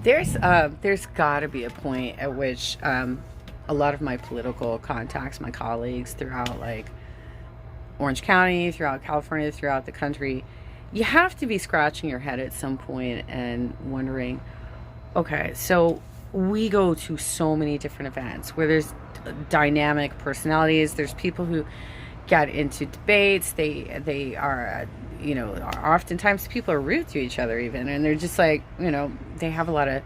There's got to be a point at which a lot of my political contacts, my colleagues throughout like Orange County, throughout California, throughout the country, you have to be scratching your head at some point and wondering, okay, so we go to so many different events where there's dynamic personalities. There's people who get into debates. They are, oftentimes people are rude to each other even, and they're just like, they have a lot of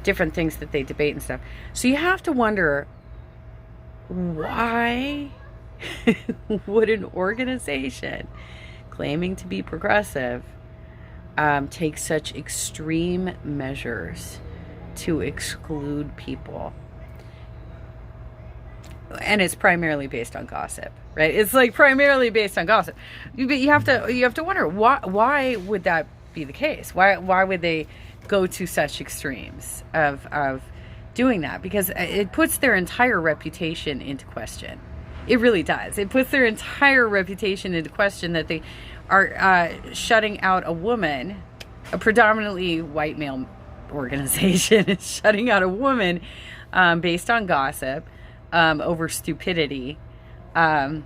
different things that they debate and stuff. So you have to wonder, why would an organization claiming to be progressive take such extreme measures to exclude people? And it's primarily based on gossip, right? It's like primarily based on gossip. But you have to wonder, why would that be the case? Why would they go to such extremes of doing that? Because it puts their entire reputation into question. It really does. It puts their entire reputation into question that they are shutting out a woman, a predominantly white male organization is shutting out a woman based on gossip, over stupidity. And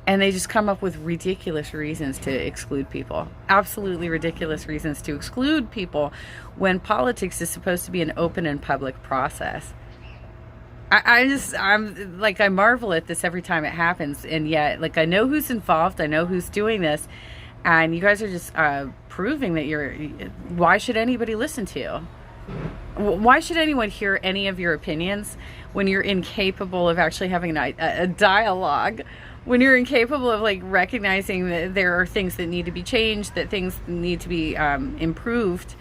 they just come up with ridiculous reasons to exclude people. Absolutely ridiculous reasons to exclude people when politics is supposed to be an open and public process. I'm like, I marvel at this every time it happens. And yet, like, I know who's involved. I know who's doing this. And you guys are just proving that why should anybody listen to you? Why should anyone hear any of your opinions when you're incapable of actually having a dialogue? When you're incapable of like recognizing that there are things that need to be changed, that things need to be improved.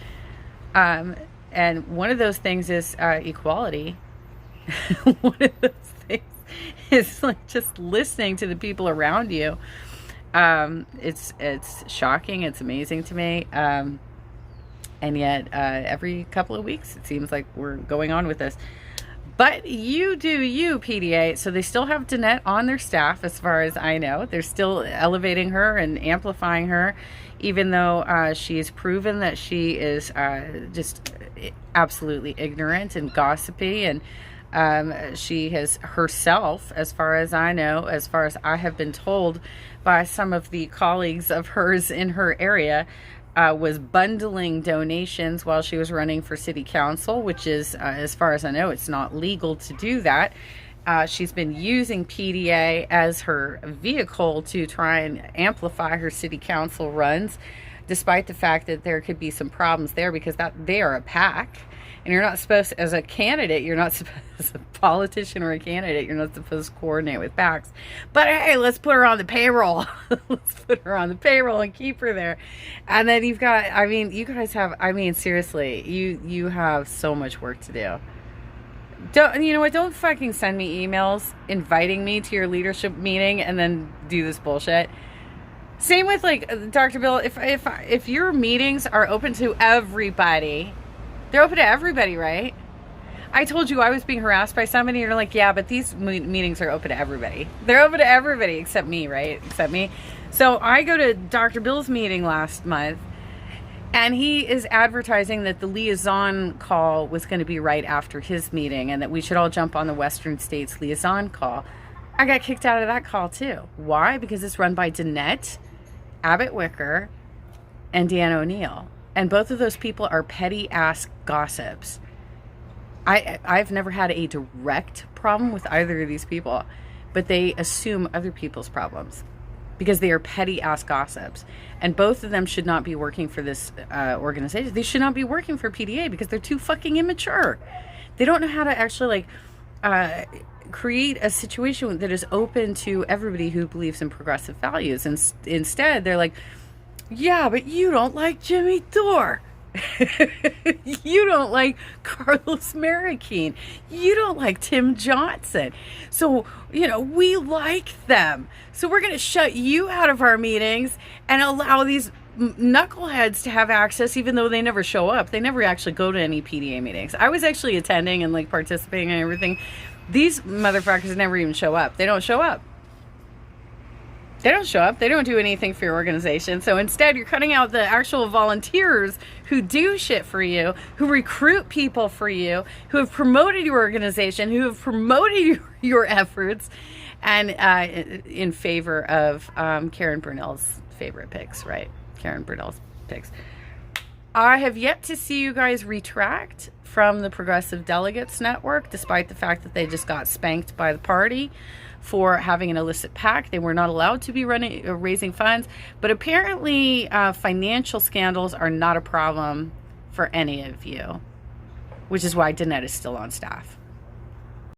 And one of those things is equality. One of those things is like just listening to the people around you. It's shocking. It's amazing to me. And yet, every couple of weeks, it seems like we're going on with this. But you do you, PDA. So they still have Danette on their staff, as far as I know. They're still elevating her and amplifying her, even though she's proven that she is just absolutely ignorant and gossipy. And she has herself, as far as I know, as far as I have been told by some of the colleagues of hers in her area, was bundling donations while she was running for city council, which is, as far as I know, it's not legal to do that. She's been using PDA as her vehicle to try and amplify her city council runs, despite the fact that there could be some problems there, because they are a PAC. And you're not supposed to, as a candidate, you're not supposed, as a politician or a candidate, you're not supposed to coordinate with PACs. But hey, let's put her on the payroll. Let's put her on the payroll and keep her there. And then you've got, you guys have, seriously, you have so much work to do. You know what? Don't fucking send me emails inviting me to your leadership meeting and then do this bullshit. Same with like Dr. Bill. If your meetings are open to everybody, they're open to everybody, right? I told you I was being harassed by somebody. You're like, yeah, but these meetings are open to everybody. They're open to everybody except me, right? Except me. So I go to Dr. Bill's meeting last month, and he is advertising that the liaison call was going to be right after his meeting, and that we should all jump on the Western States liaison call. I got kicked out of that call too. Why? Because it's run by Danette, Abbott Wicker, and Dan O'Neill. And both of those people are petty ass gossips. I've never had a direct problem with either of these people, but they assume other people's problems because they are petty ass gossips. And both of them should not be working for this organization. They should not be working for PDA because they're too fucking immature. They don't know how to actually create a situation that is open to everybody who believes in progressive values. And instead, they're like, yeah, but you don't like Jimmy Dore. You don't like Carlos Mariquine. You don't like Tim Johnson. So, we like them. So we're going to shut you out of our meetings and allow these knuckleheads to have access, even though they never show up. They never actually go to any PDA meetings. I was actually attending and participating and everything. These motherfuckers never even show up. They don't show up. They don't show up. They don't do anything for your organization. So instead, you're cutting out the actual volunteers who do shit for you, who recruit people for you, who have promoted your organization, who have promoted your efforts, and in favor of Karen Brunell's favorite picks, right? Karen Brunell's picks. I have yet to see you guys retract from the Progressive Delegates Network, despite the fact that they just got spanked by the party for having an illicit PAC. They were not allowed to be raising funds, but apparently financial scandals are not a problem for any of you, which is why Danette is still on staff.